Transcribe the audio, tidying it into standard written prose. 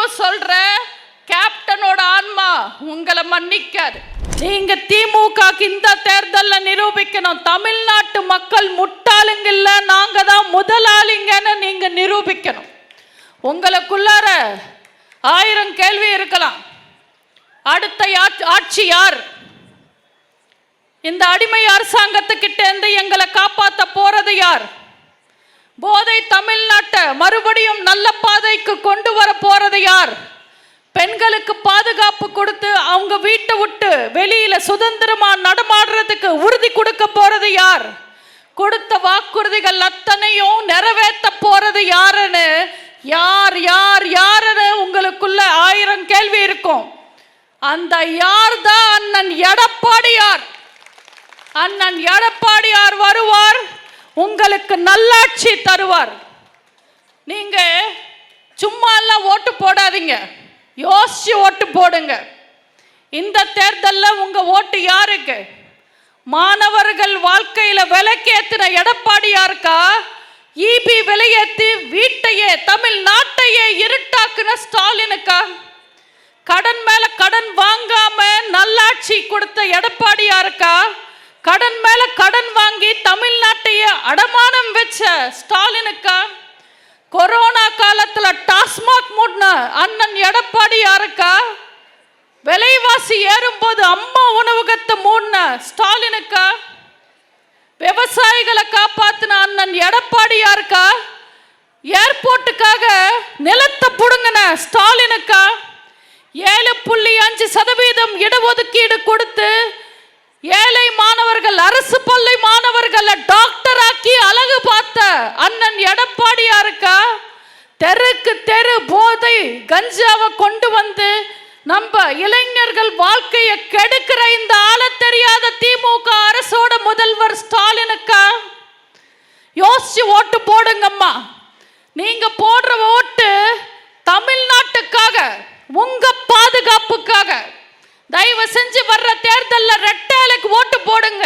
திரும்பவும் சொல்ற, கேப்டனோட ஆன்மா உங்களை மன்னிக்காது. நீங்க திமுக இந்த தேர்தல்ல நிரூபிக்கணும், தமிழ்நாட்டு மக்கள் முட்டாளுங்க இல்ல, நாங்க தான் முதலாளிங்கன்னு நீங்க நிரூபிக்கணும். உங்களுக்குள்ளார 1000 கேள்வி இருக்கலாம். அடுத்த ஆட்சி யார்? இந்த அடிமை அரசாங்கத்துக்கிட்ட இருந்து எங்களை காப்பாற்ற போறது யார்? போதை தமிழ்நாட்டை மறுபடியும் நல்ல பாதைக்கு கொண்டு வர போறது யார்? பெண்களுக்கு பாதுகாப்பு கொடுத்து அவங்க வீட்டை விட்டு வெளியில சுதந்திரமா நடமாடுறதுக்கு உறுதி கொடுக்க போறது யார்? கொடுத்த வாக்குறுதிகள் அத்தனையும் நிறைவேற்ற போறது யாருன்னு யாருன்னு உங்களுக்குள்ள 1000 கேள்வி இருக்கும். அந்த யார் தான் அண்ணன் எடப்பாடியார். அண்ணன் எடப்பாடியார் வருவார், உங்களுக்கு நல்லாட்சி தருவார். நீங்க சும்மா எல்லாம் ஓட்டு போடாதீங்க, யோசிச்சு ஓட்டு போடுங்க. இந்த தேர்தலில் உங்க ஓட்டு யாருக்கு? மாணவர்கள் வாழ்க்கையில விலைக்கேத்தின எடப்பாடியாருக்கா? ஈபி விலையேற்றி வீட்டையே தமிழ்நாட்டையே இருட்டாக்குன ஸ்டாலினுக்கா? கடன் மேல கடன் வாங்காம நல்லாட்சி கொடுத்த எடப்பாடியாருக்கா? கடன் மேல கடன் வாங்கி தமிழ்நாட்டையே அடமானம் வச்ச ஸ்டாலினுக்கா? கொரோனா காலத்துல டாஸ்மாக் மூடின அண்ணன் எடப்பாடியாருக்கா? விலைவாசி ஏறும்போது அம்மா உணவகத்தை மூடின ஸ்டாலினுக்கா? விவசாயிகளை காப்பாத்தின அண்ணன் எடப்பாடியாருக்கா? ஏர்போர்ட்டுக்காக நிலத்தை புடுங்கின ஸ்டாலினுக்கா? 7.5% இடஒதுக்கீடு கொடுத்து ஏழை மாணவர்கள், அரசு பள்ளி மாணவர்களை டாக்டர் ஆக்கி அழகு பார்த்த அண்ணன் எடப்பாடியாருக்கா? தெருக்கு தெரு போதை கஞ்சாவை கொண்டு வந்து நம்ம இளைஞர்கள் வாழ்க்கையை கெடுக்கிற இந்த ஆள தெரியாத திமுக அரசோட முதல்வர் ஸ்டாலினுக்கா? யோசிச்சு ஓட்டு போடுங்கம்மா. நீங்க போடுற ஓட்டு தமிழ்நாட்டுக்காக, உங்க பாதுகாப்புக்காக. தயவு செஞ்சு வர்ற தேர்தல்ல ரெட்டை இலைக்கு ஓட்டு போடுங்க.